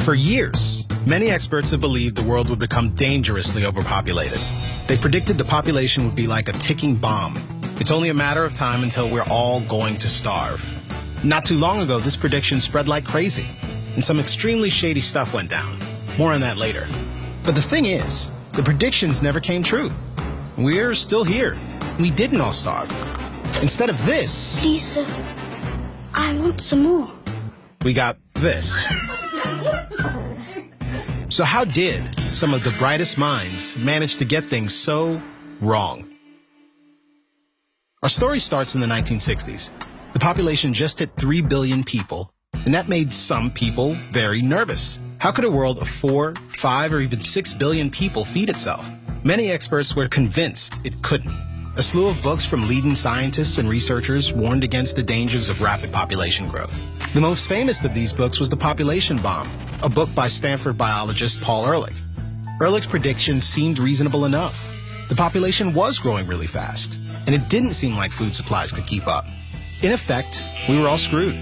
For years, many experts have believed the world would become dangerously overpopulated. They predicted the population would be like a ticking bomb. It's only a matter of time until we're all going to starve. Not too long ago, this prediction spread like crazy, and some extremely shady stuff went down. More on that later. But the thing is, the predictions never came true. We're still here. We didn't all starve. Instead of this... Please, sir, I want some more. We got this. So how did some of the brightest minds manage to get things so wrong? Our story starts in the 1960s. The population just hit 3 billion people, and that made some people very nervous. How could a world of 4, 5, or even 6 billion people feed itself? Many experts were convinced it couldn't. A slew of books from leading scientists and researchers warned against the dangers of rapid population growth. The most famous of these books was The Population Bomb, a book by Stanford biologist Paul Ehrlich. Ehrlich's predictions seemed reasonable enough. The population was growing really fast, and it didn't seem like food supplies could keep up. In effect, we were all screwed.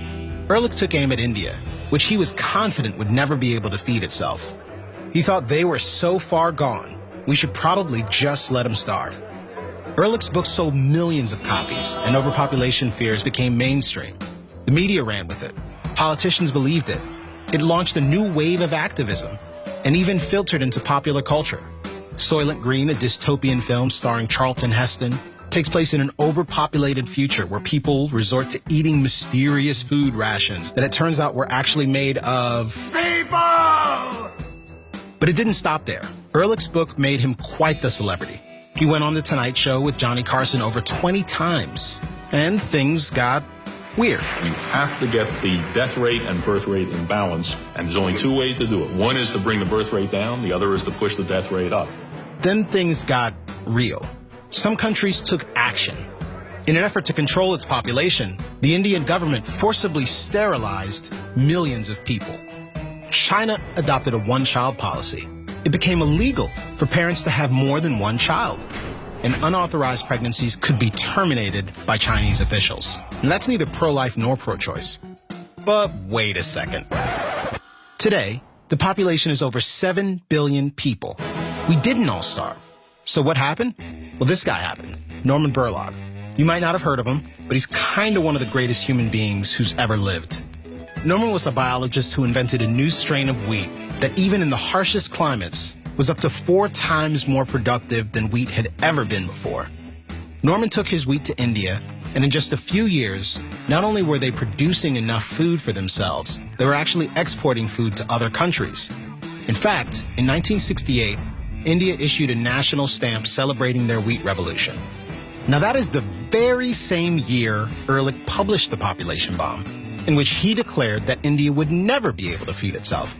Ehrlich took aim at India, which he was confident would never be able to feed itself. He thought they were so far gone, we should probably just let them starve. Ehrlich's book sold millions of copies, and overpopulation fears became mainstream. The media ran with it. Politicians believed it. It launched a new wave of activism, and even filtered into popular culture. Soylent Green, a dystopian film starring Charlton Heston, takes place in an overpopulated future where people resort to eating mysterious food rations that it turns out were actually made of... people! But it didn't stop there. Ehrlich's book made him quite the celebrity. He went on The Tonight Show with Johnny Carson over 20 times, and things got weird. You have to get the death rate and birth rate in balance, and there's only two ways to do it. One is to bring the birth rate down, the other is to push the death rate up. Then things got real. Some countries took action. In an effort to control its population, the Indian government forcibly sterilized millions of people. China adopted a one-child policy. It became illegal for parents to have more than one child, and unauthorized pregnancies could be terminated by Chinese officials. And that's neither pro-life nor pro-choice. But wait a second. Today, the population is over 7 billion people. We didn't all starve. So what happened? Well, this guy happened, Norman Borlaug. You might not have heard of him, but he's kind of one of the greatest human beings who's ever lived. Norman was a biologist who invented a new strain of wheat that even in the harshest climates was up to 4 times more productive than wheat had ever been before. Norman took his wheat to India, and in just a few years, not only were they producing enough food for themselves, they were actually exporting food to other countries. In fact, in 1968, India issued a national stamp celebrating their wheat revolution. Now that is the very same year Ehrlich published The Population Bomb, in which he declared that India would never be able to feed itself.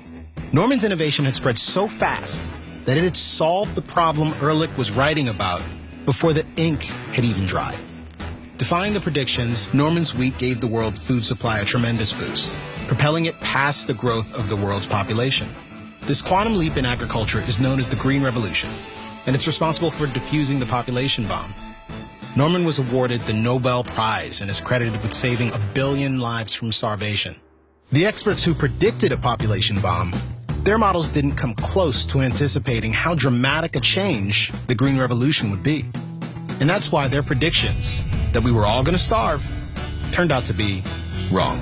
Norman's innovation had spread so fast that it had solved the problem Ehrlich was writing about before the ink had even dried. Defying the predictions, Norman's wheat gave the world food supply a tremendous boost, propelling it past the growth of the world's population. This quantum leap in agriculture is known as the Green Revolution, and it's responsible for diffusing the population bomb. Norman was awarded the Nobel Prize and is credited with saving 1 billion lives from starvation. The experts who predicted a population bomb, their models didn't come close to anticipating how dramatic a change the Green Revolution would be. And that's why their predictions that we were all going to starve turned out to be wrong.